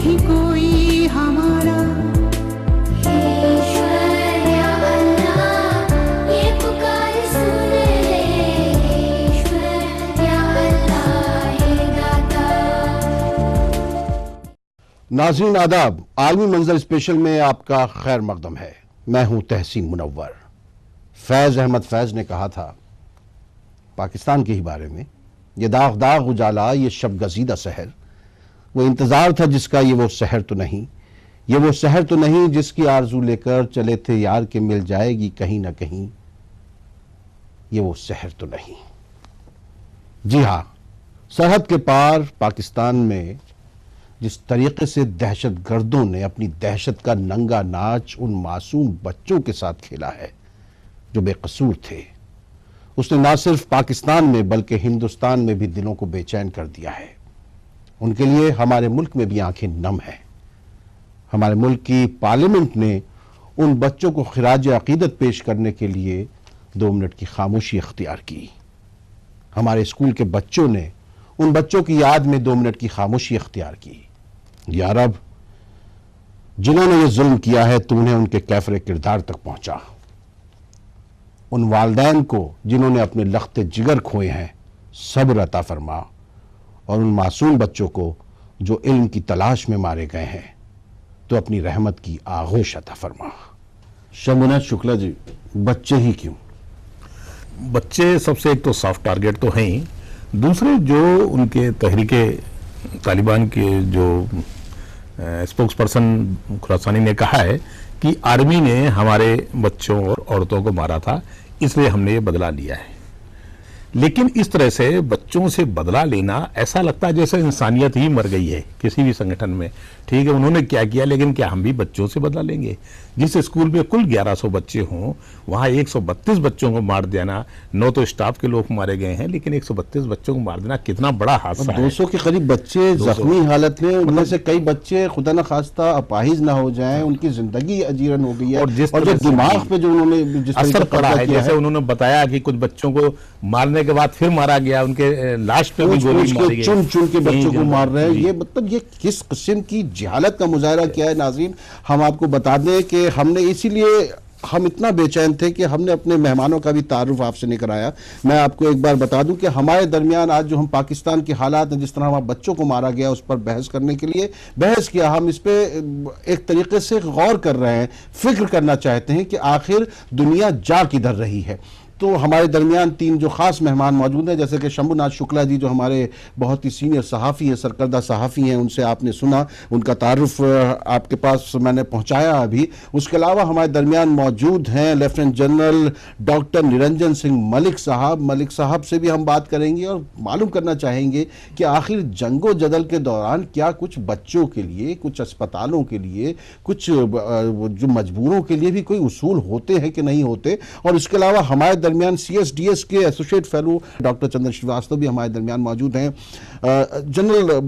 नहीं कोई हमारा। नाज़रीन आदाब, आलमी मंजर स्पेशल में आपका खैर मकदम है। मैं हूं तहसीन मुनव्वर। फैज़ अहमद फैज़ ने कहा था पाकिस्तान के ही बारे में, ये दाग दाग उजाला, ये शब गजीदा सहर, वो इंतज़ार था जिसका ये वो सहर तो नहीं, ये वो सहर तो नहीं जिसकी आरजू लेकर चले थे यार के मिल जाएगी कहीं ना कहीं, ये वो सहर तो नहीं। जी हाँ, सरहद के पार पाकिस्तान में जिस तरीके से दहशत गर्दों ने अपनी दहशत का नंगा नाच उन मासूम बच्चों के साथ खेला है जो बेकसूर थे, उसने ना सिर्फ पाकिस्तान में बल्कि हिंदुस्तान में भी दिलों को बेचैन कर दिया है। उनके लिए हमारे मुल्क में भी आंखें नम हैं। हमारे मुल्क की पार्लियामेंट ने उन बच्चों को खिराज अकीदत पेश करने के लिए 2 मिनट की खामोशी इख्तियार की। हमारे स्कूल के बच्चों ने उन बच्चों की याद में 2 मिनट की खामोशी इख्तियार की। या रब, जिन्होंने ये जुल्म किया है तू उन्हें उनके कैफरे किरदार तक पहुंचा। उन वालदैन को जिन्होंने अपने लख्ते जिगर खोए हैं सब्र अता फरमा, और उन मासूम बच्चों को जो इल्म की तलाश में मारे गए हैं तो अपनी रहमत की आगोश अता फरमा। शंभुनाथ शुक्ला जी, बच्चे ही क्यों? बच्चे सबसे एक तो सॉफ्ट टारगेट तो हैं ही, दूसरे जो उनके तहरीके तालिबान के जो स्पोक्स पर्सन खुरासानी ने कहा है कि आर्मी ने हमारे बच्चों और औरतों को मारा था इसलिए हमने ये बदला लिया है। लेकिन इस तरह से बच्चों से बदला लेना ऐसा लगता है जैसे इंसानियत ही मर गई है किसी भी संगठन में। ठीक है, उन्होंने क्या किया, लेकिन क्या हम भी बच्चों से बदला लेंगे? जिस स्कूल में कुल 1100 बच्चे हों वहां 132 बच्चों को मार देना, 9 तो स्टाफ के लोग मारे गए हैं, लेकिन 132 बच्चों को मार देना कितना बड़ा हादसा है। 200 के करीब बच्चे जख्मी हालत में, उनमें से कई बच्चे खुदा न खास्ता अपाहिज ना हो जाएं, उनकी जिंदगी अजीरन हो गई है। और जो दिमाग पे जो उन्होंने जिस असर पड़ा है, जैसे उन्होंने बताया कि कुछ बच्चों को मारने के बाद फिर मारा गया, उनके लाश पे भी गोली मारी गई, चुन चुन के बच्चों को मार रहे हैं। ये मतलब ये किस किस्म की जहालत का मुजाहरा किया है। नाज़रीन, हम आपको बता दें कि हमने इसीलिए हम इतना बेचैन थे कि हमने अपने मेहमानों का भी तारुफ आपसे नहीं कराया। मैं आपको एक बार बता दूं कि हमारे दरमियान आज जो हम पाकिस्तान के हालात हैं, जिस तरह हमारे बच्चों को मारा गया, उस पर बहस करने के लिए बहस किया। हम इस पे एक तरीके से गौर कर रहे हैं, फिक्र करना चाहते हैं कि आखिर दुनिया जा किधर रही है। तो हमारे दरमियान 3 जो ख़ास मेहमान मौजूद हैं, जैसे कि शंभुनाथ शुक्ला जी जो हमारे बहुत ही सीनियर सहाफ़ी हैं, सरकर्दा सहाफ़ी हैं, उनसे आपने सुना, उनका तारुफ आपके पास मैंने पहुंचाया अभी। उसके अलावा हमारे दरमियान मौजूद हैं lieutenant general doctor Niranjan Singh Malik साहब। मलिक साहब से भी हम बात करेंगे और मालूम करना चाहेंगे कि आखिर जंगो जदल के दौरान क्या कुछ बच्चों के लिए, कुछ अस्पतालों के लिए, कुछ जो मजबूरों के लिए भी कोई उसूल होते हैं कि नहीं होते। और इसके अलावा हमारे दरमियान CSDS के associate fellow doctor Chandra Srivastava भी हमारे दरमियान मौजूद हैं। जनरल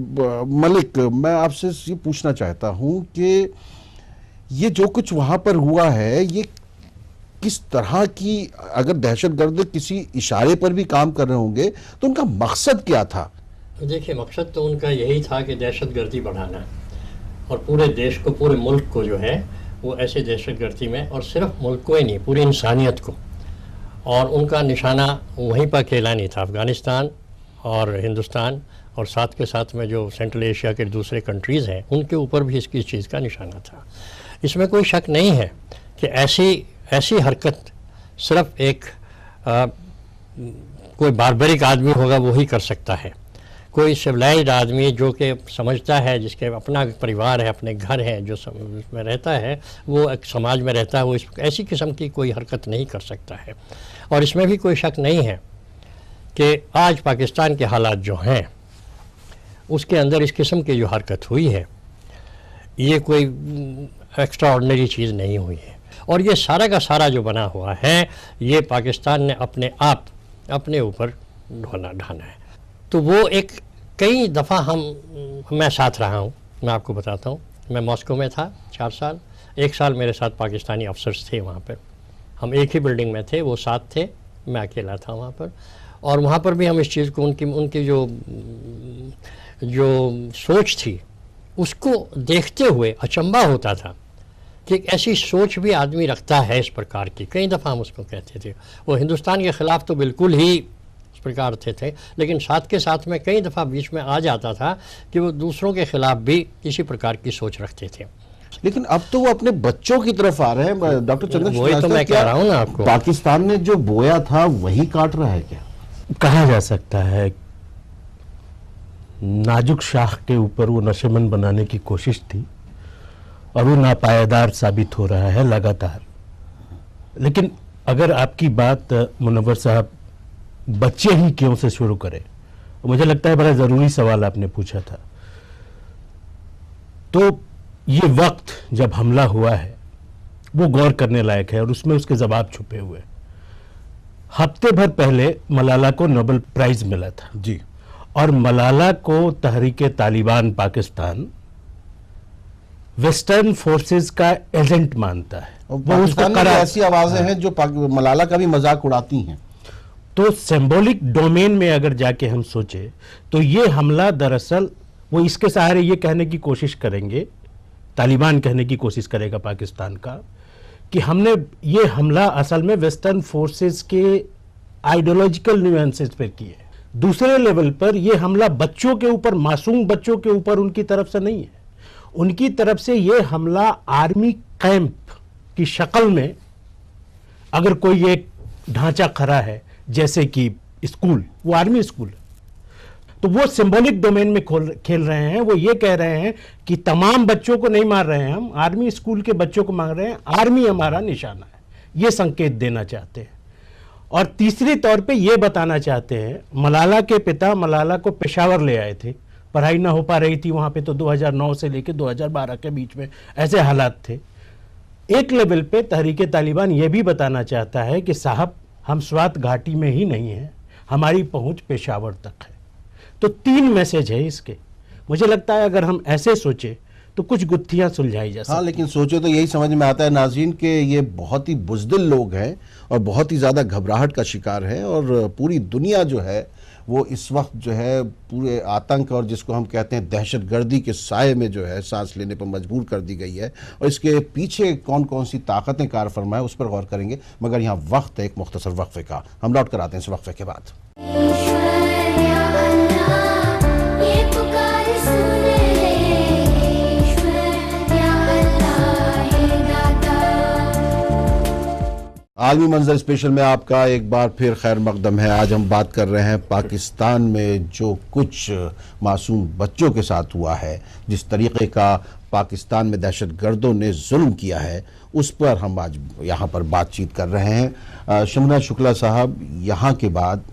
मलिक, मैं आपसे ये पूछना चाहता हूं कि ये जो कुछ वहां पर हुआ है, ये किस तरह की, अगर दहशतगर्द किसी इशारे पर भी काम कर रहे होंगे तो उनका मकसद क्या था? देखिए, मकसद तो उनका यही था कि दहशतगर्दी बढ़ाना और पूरे देश को, पूरे मुल्क को जो है वो ऐसे दहशतगर्दी में, और सिर्फ मुल्क को ही नहीं, पूरी इंसानियत को। और उनका निशाना वहीं पर अकेला नहीं था, अफ़गानिस्तान और हिंदुस्तान और साथ के साथ में जो सेंट्रल एशिया के दूसरे कंट्रीज़ हैं उनके ऊपर भी इसकी चीज़ का निशाना था। इसमें कोई शक नहीं है कि ऐसी हरकत सिर्फ एक कोई बारबरिक आदमी होगा वो ही कर सकता है। कोई सिविलाइज्ड आदमी जो कि समझता है, जिसके अपना परिवार है, अपने घर है, जो उसमें रहता है, वो एक समाज में रहता है, वो ऐसी किस्म की कोई हरकत नहीं कर सकता है। और इसमें भी कोई शक नहीं है कि आज पाकिस्तान के हालात जो हैं उसके अंदर इस किस्म की जो हरकत हुई है ये कोई एक्स्ट्रा ऑर्डिनरी चीज़ नहीं हुई है। और ये सारा का सारा जो बना हुआ है ये पाकिस्तान ने अपने ऊपर ढाना है। तो वो एक कई दफ़ा मैं साथ रहा हूँ। मैं आपको बताता हूँ, मैं मॉस्को में था 4 साल, 1 साल मेरे साथ पाकिस्तानी अफसर्स थे वहाँ पर। हम एक ही बिल्डिंग में थे, वो साथ थे, मैं अकेला था वहाँ पर। और वहाँ पर भी हम इस चीज़ को, उनकी जो सोच थी उसको देखते हुए अचंभा होता था कि एक ऐसी सोच भी आदमी रखता है इस प्रकार की। कई दफ़ा हम उसको कहते थे। वो हिंदुस्तान के ख़िलाफ़ तो बिल्कुल ही इस प्रकार थे, लेकिन साथ के साथ में कई दफ़ा बीच में आ जाता था कि वो दूसरों के ख़िलाफ़ भी इसी प्रकार की सोच रखते थे। लेकिन अब तो वो अपने बच्चों की तरफ आ रहे हैं। डॉक्टर चंद्रशेखर, वही तो मैं कह रहा हूँ ना आपको, पाकिस्तान ने जो बोया था वही काट रहा है क्या? कहा जा सकता है नाजुक शाख के ऊपर वो नशेमंद बनाने की कोशिश थी और वो नापायदार साबित हो रहा है लगातार। लेकिन अगर आपकी बात मुनव्वर साहब बच्चे ही क्यों से शुरू करें, मुझे लगता है बड़ा ज़रूरी सवाल आपने पूछा था। तो ये वक्त जब हमला हुआ है वो गौर करने लायक है और उसमें उसके जवाब छुपे हुए। हफ्ते भर पहले मलाला को नोबेल प्राइज मिला था जी, और मलाला को तहरीके तालिबान पाकिस्तान वेस्टर्न फोर्सेस का एजेंट मानता है। वो उसको ऐसी आवाजें हैं जो मलाला का भी मजाक उड़ाती हैं। तो सिंबॉलिक डोमेन में अगर जाके हम सोचे तो ये हमला दरअसल वो इसके सहारे ये कहने की कोशिश करेंगे, तालिबान कहने की कोशिश करेगा पाकिस्तान का, कि हमने ये हमला असल में वेस्टर्न फोर्सेस के आइडियोलॉजिकल न्यूएंसेस पर किए। दूसरे लेवल पर ये हमला बच्चों के ऊपर, मासूम बच्चों के ऊपर उनकी तरफ से नहीं है। उनकी तरफ से ये हमला आर्मी कैंप की शक्ल में, अगर कोई एक ढांचा खड़ा है जैसे कि स्कूल, वो आर्मी स्कूल है, तो वो सिंबॉलिक डोमेन में खेल रहे हैं। वो ये कह रहे हैं कि तमाम बच्चों को नहीं मार रहे हैं हम, आर्मी स्कूल के बच्चों को मार रहे हैं, आर्मी हमारा निशाना है, ये संकेत देना चाहते हैं। और तीसरी तौर पे ये बताना चाहते हैं, मलाला के पिता मलाला को पेशावर ले आए थे, पढ़ाई ना हो पा रही थी वहाँ पे, तो 2009 से लेकर 2012 के बीच में ऐसे हालात थे। एक लेवल पे तहरीके तालिबान ये भी बताना चाहता है कि साहब हम स्वात घाटी में ही नहीं हैं, हमारी पहुँच पेशावर तक है। तो 3 मैसेज है इसके। मुझे लगता है अगर हम ऐसे सोचे तो कुछ गुत्थियां सुलझाई जा सकती। हाँ, लेकिन सोचे तो यही समझ में आता है नाज़रीन के ये बहुत ही बुज़दिल लोग हैं और बहुत ही ज़्यादा घबराहट का शिकार है, और पूरी दुनिया जो है वो इस वक्त जो है पूरे आतंक और जिसको हम कहते हैं दहशतगर्दी के साए में जो है सांस लेने पर मजबूर कर दी गई है। और इसके पीछे कौन कौन सी ताकतें कार फरमाएं उस पर गौर करेंगे, मगर यहाँ वक्त है एक मुख्तसर वक्फे का। हम लौट कर आते हैं इस वक्फे के बाद। आलमी मंजर स्पेशल में आपका एक बार फिर खैर मकदम है। आज हम बात कर रहे हैं पाकिस्तान में जो कुछ मासूम बच्चों के साथ हुआ है, जिस तरीके का पाकिस्तान में दहशतगर्दों ने जुल्म किया है, उस पर हम आज यहाँ पर बातचीत कर रहे हैं। शमना शुक्ला साहब, यहाँ के बाद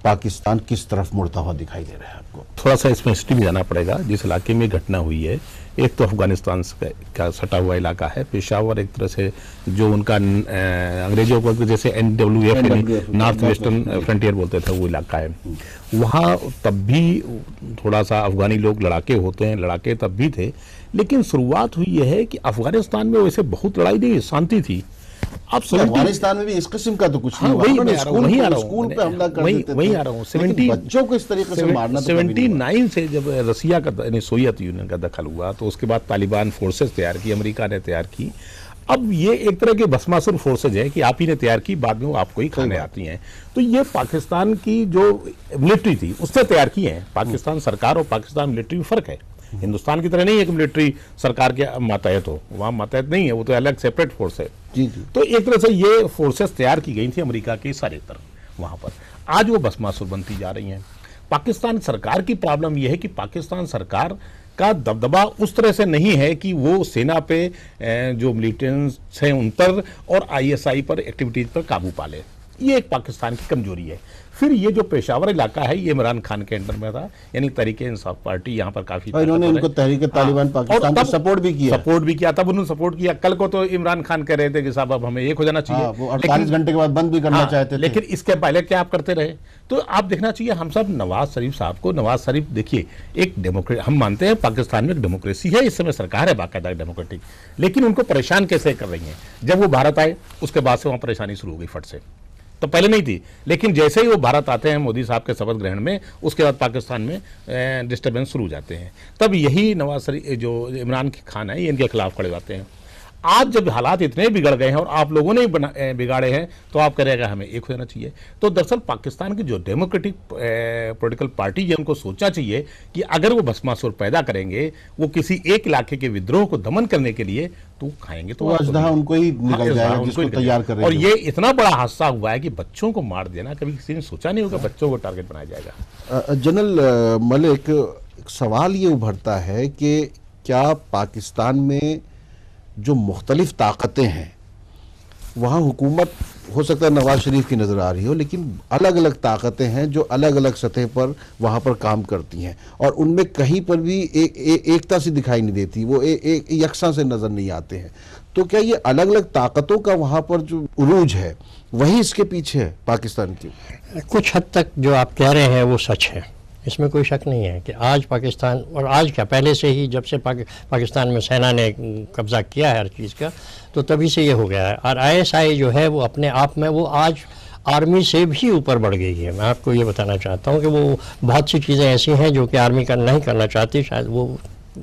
पाकिस्तान किस तरफ मुड़ता हुआ दिखाई दे रहा है आपको? थोड़ा सा इसमें हिस्ट्री में जाना पड़ेगा। जिस इलाके में घटना हुई है, एक तो अफगानिस्तान का सटा हुआ इलाका है, पेशावर एक तरह से जो उनका अंग्रेजों को जैसे NWF नॉर्थ वेस्टर्न फ्रंटियर बोलते थे, वो इलाका है। वहाँ तब भी थोड़ा सा अफगानी लोग लड़ाके होते हैं, लड़ाके तब भी थे, लेकिन शुरुआत हुई यह है कि अफगानिस्तान में वैसे बहुत लड़ाई नहीं, शांति थी। अब अफगानिस्तान में भी इस किस्म का तो कुछ नहीं, स्कूल पे हमला कर देते थे, वही आ रहा हूँ। 70 बच्चों को इस तरीके से मारना, 79 से जब रसिया का यानी सोवियत यूनियन का दखल हुआ, तो उसके बाद तालिबान फोर्सेस तैयार की, अमेरिका ने तैयार की। अब ये एक तरह के भस्मासुर फोर्सेज है कि आप ही ने तैयार की, बाद में वो आपको ही खाने आती हैं। तो ये पाकिस्तान की जो मिलिट्री थी उससे तैयार की है। पाकिस्तान सरकार और पाकिस्तान मिलिट्री में फर्क है। हिंदुस्तान की तरह नहीं है कि मिलिट्री सरकार के मातहत हो, वहाँ मातहत नहीं है, वो तो अलग सेपरेट फोर्स है। जी जी। तो एक तरह से ये फोर्सेस तैयार की गई थी अमेरिका के सारे तरफ वहाँ पर। आज वो भस्मासुर बनती जा रही हैं। पाकिस्तान सरकार की प्रॉब्लम यह है कि पाकिस्तान सरकार का दबदबा उस तरह से नहीं है कि वो सेना पे जो मिलिटेंट्स हैं उन पर और ISI पर एक्टिविटीज पर काबू पा ले। ये एक पाकिस्तान की कमजोरी है। फिर ये जो पेशावर इलाका है, ये इमरान खान के अंडर में था, यानी तहरीके इंसाफ पार्टी यहाँ पर काफी, इन्होंने इनको तहरीके तालिबान पाकिस्तान को सपोर्ट भी किया, तब उन्होंने सपोर्ट किया। कल को तो इमरान खान कह रहे थे कि साहब अब हमें एक हो जाना चाहिए, वो 48 घंटे के बाद बंद भी करना चाहते थे। लेकिन इसके पहले क्या आप करते रहे? तो आप देखना चाहिए हम सब नवाज शरीफ साहब को। नवाज शरीफ देखिए, एक डेमोक्रेट, हम मानते हैं पाकिस्तान में एक डेमोक्रेसी है, इस समय सरकार है बाकायदा डेमोक्रेटिक, लेकिन उनको परेशान कैसे कर रही है? जब वो भारत आए उसके बाद से वहाँ परेशानी शुरू हो गई फट से। तो पहले नहीं थी, लेकिन जैसे ही वो भारत आते हैं मोदी साहब के शपथ ग्रहण में, उसके बाद पाकिस्तान में डिस्टर्बेंस शुरू हो जाते हैं। तब यही नवाज शरीफ जो इमरान खान है, ये इनके खिलाफ खड़े होते हैं। आज जब हालात इतने बिगड़ गए हैं और आप लोगों ने ही बिगाड़े हैं, तो आप करेगा हमें एक हो जाना चाहिए। तो दरअसल पाकिस्तान की जो डेमोक्रेटिक पॉलिटिकल पार्टी है, उनको सोचना चाहिए कि अगर वो भस्मासुर पैदा करेंगे, वो किसी एक इलाके के विद्रोह को दमन करने के लिए, तो खाएंगे तो उनको ही निकल जाएगा, जिसको तैयार कर रहे हैं। और ये इतना बड़ा हादसा हुआ है कि बच्चों को मार देना, कभी किसी ने सोचा नहीं होगा बच्चों को टारगेट बनाया जाएगा। जनरल मलिक, सवाल ये उभरता है कि क्या पाकिस्तान में जो मुख्तलिफ ताकतें हैं, वहाँ हुकूमत हो सकता है नवाज शरीफ की नज़र आ रही हो, लेकिन अलग अलग ताकतें हैं जो अलग अलग सतह पर वहाँ पर काम करती हैं, और उनमें कहीं पर भी एकता सी दिखाई नहीं देती, वो यकसा से नज़र नहीं आते हैं। तो क्या ये अलग अलग ताकतों का वहाँ पर जो उरूज है, वही इसके पीछे है पाकिस्तान की? कुछ हद तक जो आप कह रहे हैं वो सच है, इसमें कोई शक नहीं है कि आज पाकिस्तान, और आज क्या पहले से ही जब से पाकिस्तान में सेना ने कब्ज़ा किया है हर चीज़ का, तो तभी से ये हो गया है। और आईएसआई जो है वो अपने आप में वो आज आर्मी से भी ऊपर बढ़ गई है। मैं आपको ये बताना चाहता हूँ कि वो बहुत सी चीज़ें ऐसी हैं जो कि आर्मी का नहीं करना चाहती, शायद वो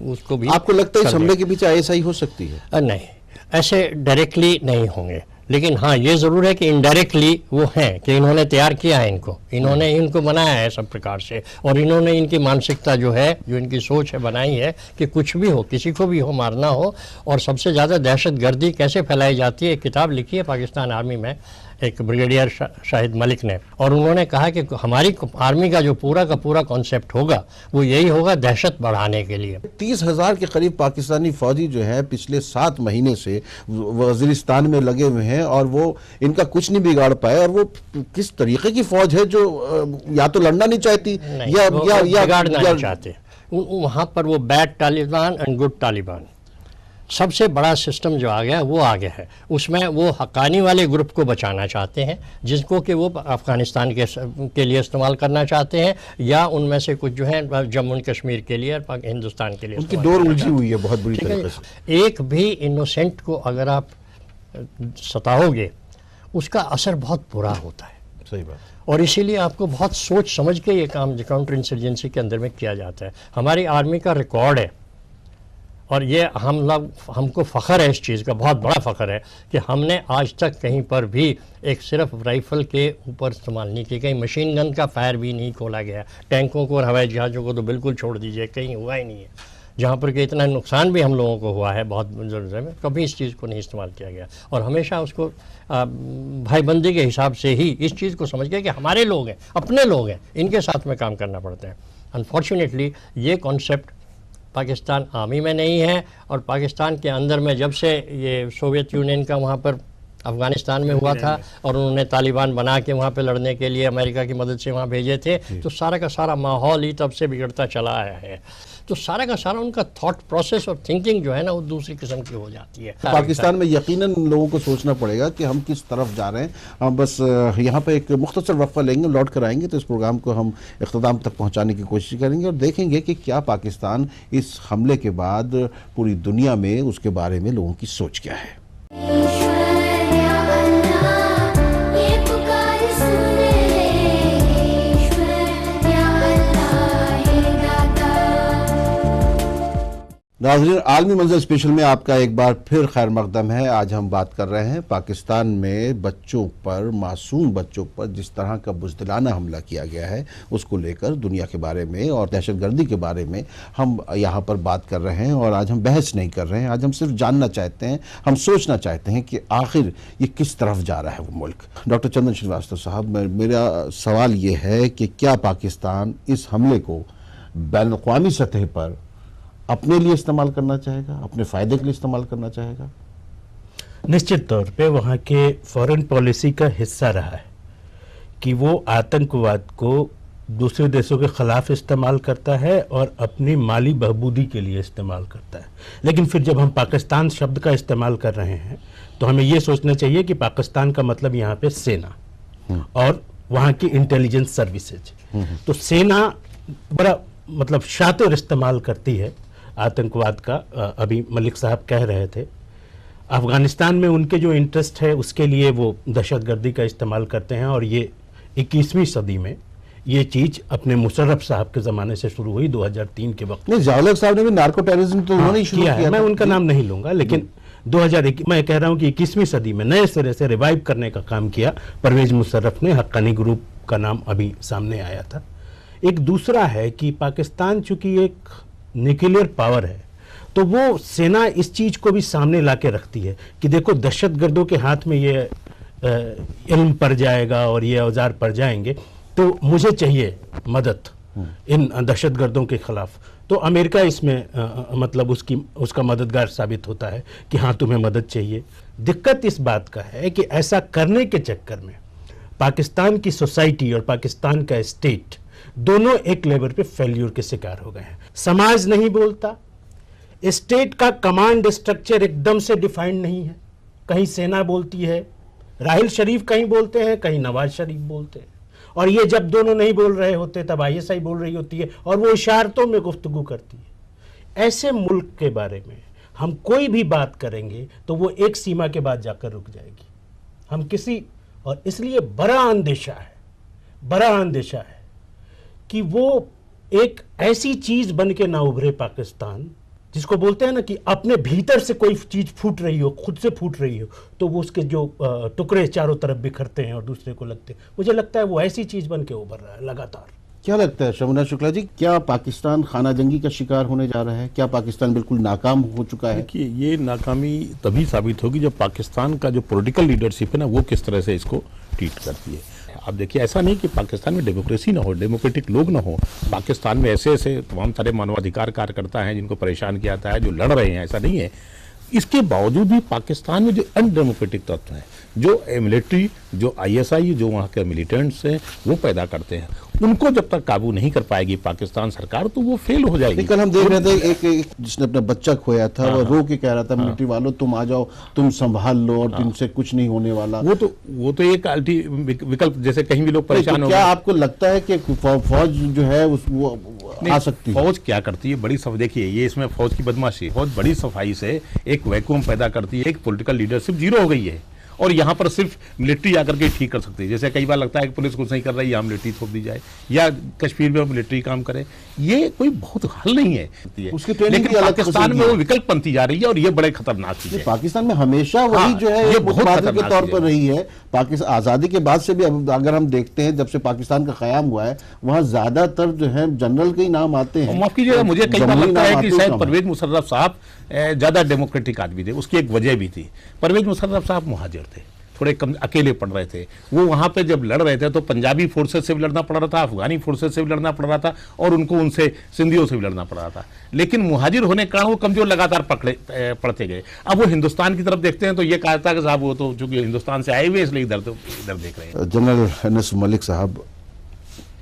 उसको भी। आपको लगता है इस हमले के पीछे आईएसआई हो सकती है? नहीं, ऐसे डायरेक्टली नहीं होंगे, लेकिन हाँ ये ज़रूर है कि इनडायरेक्टली वो हैं कि इन्होंने तैयार किया है इन्होंने इनको बनाया है सब प्रकार से, और इन्होंने इनकी मानसिकता जो है, जो इनकी सोच है बनाई है कि कुछ भी हो, किसी को भी हो, मारना हो। और सबसे ज़्यादा दहशतगर्दी कैसे फैलाई जाती है, एक किताब लिखी है पाकिस्तान आर्मी में एक ब्रिगेडियर शाहिद मलिक ने, और उन्होंने कहा कि हमारी आर्मी का जो पूरा का पूरा कॉन्सेप्ट होगा वो यही होगा दहशत बढ़ाने के लिए। 30,000 के करीब पाकिस्तानी फौजी जो है पिछले 7 महीने से वजीरिस्तान में लगे हुए हैं, और वो इनका कुछ नहीं बिगाड़ पाए। और वो किस तरीके की फौज है जो या तो लड़ना नहीं चाहती या बिगाड़ना नहीं चाहते। वहाँ पर वो bad Taliban and good Taliban, सबसे बड़ा सिस्टम जो आ गया वो आ गया है। उसमें वो हक्कानी वाले ग्रुप को बचाना चाहते हैं, जिसको कि वो अफ़गानिस्तान के लिए इस्तेमाल करना चाहते हैं, या उनमें से कुछ जो है जम्मू कश्मीर के लिए और हिंदुस्तान के लिए। उनकी डोर उलझी हुई है बहुत बुरी तरीके से। एक भी इनोसेंट को अगर आप सताओगे, उसका असर बहुत बुरा होता है। सही बात। और इसीलिए आपको बहुत सोच समझ के ये काम काउंटर इंसर्जेंसी के अंदर में किया जाता है। हमारी आर्मी का रिकॉर्ड है, और ये हमको फ़ख्र है, इस चीज़ का बहुत बड़ा फ़ख्र है कि हमने आज तक कहीं पर भी एक सिर्फ राइफ़ल के ऊपर इस्तेमाल नहीं की, कहीं मशीन गन का फायर भी नहीं खोला गया, टैंकों को और हवाई जहाज़ों को तो बिल्कुल छोड़ दीजिए, कहीं हुआ ही नहीं है। जहाँ पर कि इतना नुकसान भी हम लोगों को हुआ है बहुत ज़रूर में, कभी इस चीज़ को नहीं इस्तेमाल किया गया, और हमेशा उसको भाईबंदी के हिसाब से ही इस चीज़ को समझ गया कि हमारे लोग हैं, अपने लोग हैं, इनके साथ में काम करना पड़ता है। अनफॉर्चुनेटली ये कॉन्सेप्ट पाकिस्तान आर्मी में नहीं है, और पाकिस्तान के अंदर में जब से ये सोवियत यूनियन का वहाँ पर अफ़गानिस्तान में हुआ था, और उन्होंने तालिबान बना के वहाँ पे लड़ने के लिए अमेरिका की मदद से वहाँ भेजे थे, तो सारा का सारा माहौल ही तब से बिगड़ता चला आया है। तो सारा का सारा उनका थॉट प्रोसेस और थिंकिंग जो है ना, वो दूसरी किस्म की हो जाती है। पाकिस्तान में यकीनन लोगों को सोचना पड़ेगा कि हम किस तरफ जा रहे हैं। हम बस यहाँ पे एक मुख्तसर वक्फा लेंगे, लौट कर आएंगे तो इस प्रोग्राम को हम इख्तिताम तक पहुँचाने की कोशिश करेंगे, और देखेंगे कि क्या पाकिस्तान इस हमले के बाद पूरी दुनिया में उसके बारे में लोगों की सोच क्या है। नाज़रीन, आलमी मंजर स्पेशल में आपका एक बार फिर खैर मकदम है। आज हम बात कर रहे हैं पाकिस्तान में बच्चों पर, मासूम बच्चों पर जिस तरह का बुज़दिलाना हमला किया गया है, उसको लेकर दुनिया के बारे में और दहशतगर्दी के बारे में हम यहाँ पर बात कर रहे हैं। और आज हम बहस नहीं कर रहे हैं, आज हम सिर्फ जानना चाहते हैं, हम सोचना चाहते हैं कि आखिर ये किस तरफ जा रहा है वो मुल्क। डॉक्टर चंदन श्रीवास्तव साहब, मेरा सवाल ये है कि क्या पाकिस्तान इस हमले को बैनुल-अक़वामी सतह पर अपने लिए इस्तेमाल करना चाहेगा, अपने फ़ायदे के लिए इस्तेमाल करना चाहेगा? निश्चित तौर पे वहाँ के फॉरेन पॉलिसी का हिस्सा रहा है कि वो आतंकवाद को दूसरे देशों के ख़िलाफ़ इस्तेमाल करता है और अपनी माली बहबूदी के लिए इस्तेमाल करता है। लेकिन फिर जब हम पाकिस्तान शब्द का इस्तेमाल कर रहे हैं तो हमें ये सोचना चाहिए कि पाकिस्तान का मतलब यहाँ पे सेना और वहाँ की इंटेलिजेंस सर्विसेज। तो सेना बड़ा मतलब शातिर इस्तेमाल करती है आतंकवाद का, अभी मलिक साहब कह रहे थे। अफगानिस्तान में उनके जो इंटरेस्ट है उसके लिए वो दहशतगर्दी का इस्तेमाल करते हैं। और ये 21वीं सदी में ये चीज़ अपने मुशर्रफ साहब के ज़माने से शुरू हुई 2003 के वक्त। नहीं, जावलक साहब ने भी नार्को टेररिज्म तो उन्होंने ही शुरू किया है, किया मैं था। उनका नाम नहीं लूंगा, लेकिन 2001 मैं कह रहा हूं कि 21वीं सदी में नए सिरे से रिवाइव करने का काम किया परवेज मुशर्रफ ने। हक्कानी ग्रुप का नाम अभी सामने आया था। एक दूसरा है कि पाकिस्तान चूंकि एक न्यूक्लियर पावर है, तो वो सेना इस चीज को भी सामने लाके रखती है कि देखो दहशतगर्दों के हाथ में ये इल्म पड़ जाएगा और ये औजार पड़ जाएंगे, तो मुझे चाहिए मदद इन दहशतगर्दों के खिलाफ। तो अमेरिका इसमें मतलब उसका मददगार साबित होता है कि हाँ तुम्हें मदद चाहिए। दिक्कत इस बात का है कि ऐसा करने के चक्कर में पाकिस्तान की सोसाइटी और पाकिस्तान का स्टेट दोनों एक लेवल पे फेल्यूर के शिकार हो गए हैं। समाज नहीं बोलता, स्टेट का कमांड स्ट्रक्चर एकदम से डिफाइंड नहीं है। कहीं सेना बोलती है, राहिल शरीफ कहीं बोलते हैं, कहीं नवाज शरीफ बोलते हैं, और ये जब दोनों नहीं बोल रहे होते तब ISI बोल रही होती है और वो इशारतों में गुफ्तगू करती है। ऐसे मुल्क के बारे में हम कोई भी बात करेंगे तो वो एक सीमा के बाद जाकर रुक जाएगी। हम किसी और इसलिए बड़ा अंदेशा है कि वो एक ऐसी चीज बन के ना उभरे पाकिस्तान, जिसको बोलते हैं ना कि अपने भीतर से कोई चीज फूट रही हो, खुद से फूट रही हो, तो वो उसके जो टुकड़े चारों तरफ बिखरते हैं और दूसरे को लगते हैं। मुझे लगता है वो ऐसी चीज बन के उभर रहा है लगातार। क्या लगता है शमुना शुक्ला जी, क्या पाकिस्तान खाना जंगी का शिकार होने जा रहा है? क्या पाकिस्तान बिल्कुल नाकाम हो चुका है? देखिए, ये नाकामी तभी साबित होगी जब पाकिस्तान का जो पॉलिटिकल लीडरशिप है ना, वो किस तरह से इसको ट्रीट करती है। आप देखिए, ऐसा नहीं कि पाकिस्तान में डेमोक्रेसी ना हो, डेमोक्रेटिक लोग ना हो। पाकिस्तान में ऐसे ऐसे तमाम सारे मानवाधिकार कार्यकर्ता हैं जिनको परेशान किया जाता है, जो लड़ रहे हैं, ऐसा नहीं है। इसके बावजूद भी पाकिस्तान में जो अनडेमोक्रेटिक तत्व हैं, जो मिलिट्री, जो ISI, जो वहाँ के मिलिटेंट्स हैं, वो पैदा करते हैं, उनको जब तक काबू नहीं कर पाएगी पाकिस्तान सरकार, तो वो फेल हो जाएगी। कल हम देख रहे थे एक जिसने अपना बच्चा खोया था, वो रो के कह रहा था मिलिट्री वालों तुम आ जाओ, तुम संभाल लो और तुमसे कुछ नहीं होने वाला। वो तो एक विकल्प, जैसे कहीं भी लोग परेशान हो। क्या आपको लगता है कि फौज जो है वो आ सकती है? फौज क्या करती है? बड़ी देखिए, ये इसमें फौज की बदमाशी, बहुत बड़ी सफाई से एक वैक्यूम पैदा करती है। एक पॉलिटिकल लीडरशिप जीरो हो गई है और यहाँ पर सिर्फ मिलिट्री आकर के ठीक कर सकती है। जैसे कई बार लगता है कि पुलिस कुछ नहीं कर रही है, यहाँ मिलिट्री थोप दी जाए, या कश्मीर में मिलिट्री काम करे। ये कोई बहुत हल नहीं है, उसकी ट्रेनिंग लेकिन पाकिस्तान में वो विकल्प बनती जा रही है और ये बड़े खतरनाक चीज है। पाकिस्तान में हमेशा वही जो है ये बहुत मुतबादिल के खतरनाक तौर चीज़ पर है। रही है। पाकिस्तान आज़ादी के बाद से भी अगर हम देखते हैं, जब से पाकिस्तान का क़याम हुआ है, वहाँ ज्यादातर जो है जनरल के ही नाम आते हैं। माफ कीजिएगा, मुझे कई बार जमहूरी लगता नाम है आते कि ही शायद कम है। परवेज मुशर्रफ साहब ज्यादा डेमोक्रेटिक आदमी थे। उसकी एक वजह भी थी, परवेज मुशर्रफ साहब मुहाजिर थे, थोड़े कम अकेले पड़ रहे थे। वो वहाँ पे जब लड़ रहे थे तो पंजाबी फोर्सेस से भी लड़ना पड़ रहा था, अफगानी फोर्सेस से भी लड़ना पड़ रहा था, और उनको उनसे सिंधियों से भी लड़ना पड़ रहा था। लेकिन मुहाजिर होने के कारण वो कमजोर लगातार पड़ते गए। अब वो हिंदुस्तान की तरफ देखते हैं तो ये कहा था कि साहब वो तो चूंकि हिंदुस्तान से आए हुए इसलिए इधर देख रहे हैं। जनरल अनस मलिक साहब,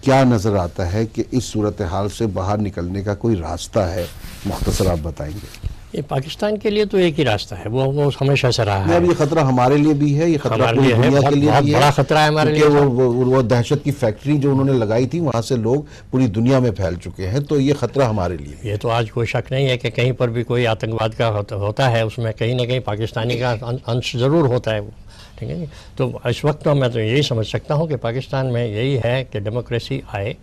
क्या नजर आता है कि इस सूरत हाल से बाहर निकलने का कोई रास्ता है? मुख्तसर आप बताएंगे। ये पाकिस्तान के लिए तो एक ही रास्ता है, वो हमेशा से रहा है। अब ये खतरा हमारे लिए भी है, ये खतरा हमारे पूरी लिए है, दुनिया के बहुत लिए भी है। बड़ा खतरा है हमारे लिए। वो दहशत की फैक्ट्री जो उन्होंने लगाई थी, वहां से लोग पूरी दुनिया में फैल चुके हैं, तो ये खतरा हमारे लिए। ये तो आज कोई शक नहीं है कि कहीं पर भी कोई आतंकवाद का होता है, उसमें कहीं ना कहीं पाकिस्तानी का अंश ज़रूर होता है। ठीक है जी। तो इस वक्त मैं तो यही समझ सकता हूँ कि पाकिस्तान में यही है कि डेमोक्रेसी आए,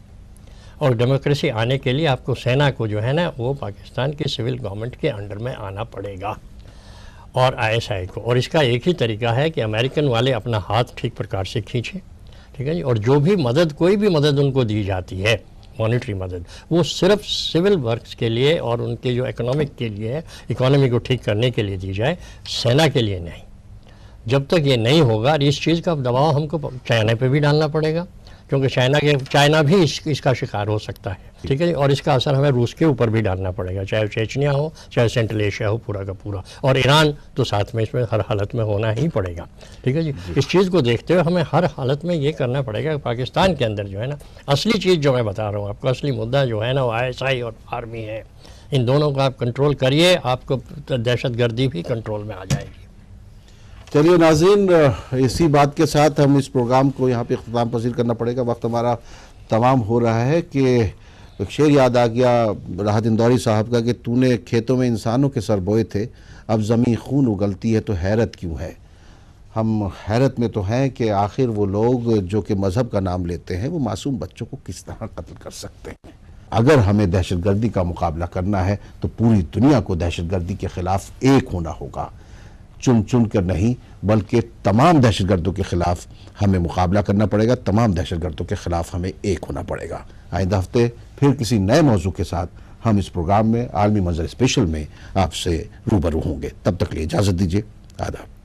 और डेमोक्रेसी आने के लिए आपको सेना को जो है ना, वो पाकिस्तान की सिविल गवर्नमेंट के अंडर में आना पड़ेगा, और ISI को। और इसका एक ही तरीका है कि अमेरिकन वाले अपना हाथ ठीक प्रकार से खींचें, ठीक है जी। और जो भी मदद, कोई भी मदद उनको दी जाती है, मॉनेटरी मदद, वो सिर्फ सिविल वर्क्स के लिए और उनके जो इकोनॉमिक के लिए, इकोनॉमी को ठीक करने के लिए दी जाए, सेना के लिए नहीं। जब तक ये नहीं होगा, इस चीज़ का दबाव हमको चाइना पे भी डालना पड़ेगा, क्योंकि चाइना भी इसका शिकार हो सकता है। ठीक है जी। और इसका असर हमें रूस के ऊपर भी डालना पड़ेगा, चाहे चेचनिया हो, चाहे सेंट्रल एशिया हो, पूरा का पूरा, और ईरान तो साथ में इसमें हर हालत में होना ही पड़ेगा। ठीक है जी। इस चीज़ को देखते हुए हमें हर हालत में ये करना पड़ेगा कि पाकिस्तान के अंदर जो है ना, असली चीज़ जो मैं बता रहा हूँ आपको, असली मुद्दा जो है ना, वो ISI और आर्मी है। इन दोनों को आप कंट्रोल करिए, आपको दहशतगर्दी भी कंट्रोल में आ जाएगी। चलिए नाज़रीन, इसी बात के साथ हम इस प्रोग्राम को यहाँ पे इख्तिताम पसीर करना पड़ेगा। वक्त हमारा तमाम हो रहा है कि तो एक शेर याद आ गया राहत इंदौरी साहब का कि तूने खेतों में इंसानों के सर बोए थे, अब ज़मीं खून उगलती है तो हैरत क्यों है। हम हैरत में तो हैं कि आखिर वो लोग जो कि मज़हब का नाम लेते हैं वो मासूम बच्चों को किस तरह कत्ल कर सकते हैं। अगर हमें दहशतगर्दी का मुकाबला करना है तो पूरी दुनिया को दहशतगर्दी के ख़िलाफ़ एक होना होगा, चुन चुन कर नहीं बल्कि तमाम दहशतगर्दों के ख़िलाफ़ हमें मुकाबला करना पड़ेगा, तमाम दहशतगर्दों के ख़िलाफ़ हमें एक होना पड़ेगा। आइंदा हफ्ते फिर किसी नए मौजू के साथ हम इस प्रोग्राम में आलमी मंजर स्पेशल में आपसे रूबरू होंगे। तब तक लिए इजाज़त दीजिए। आदाब।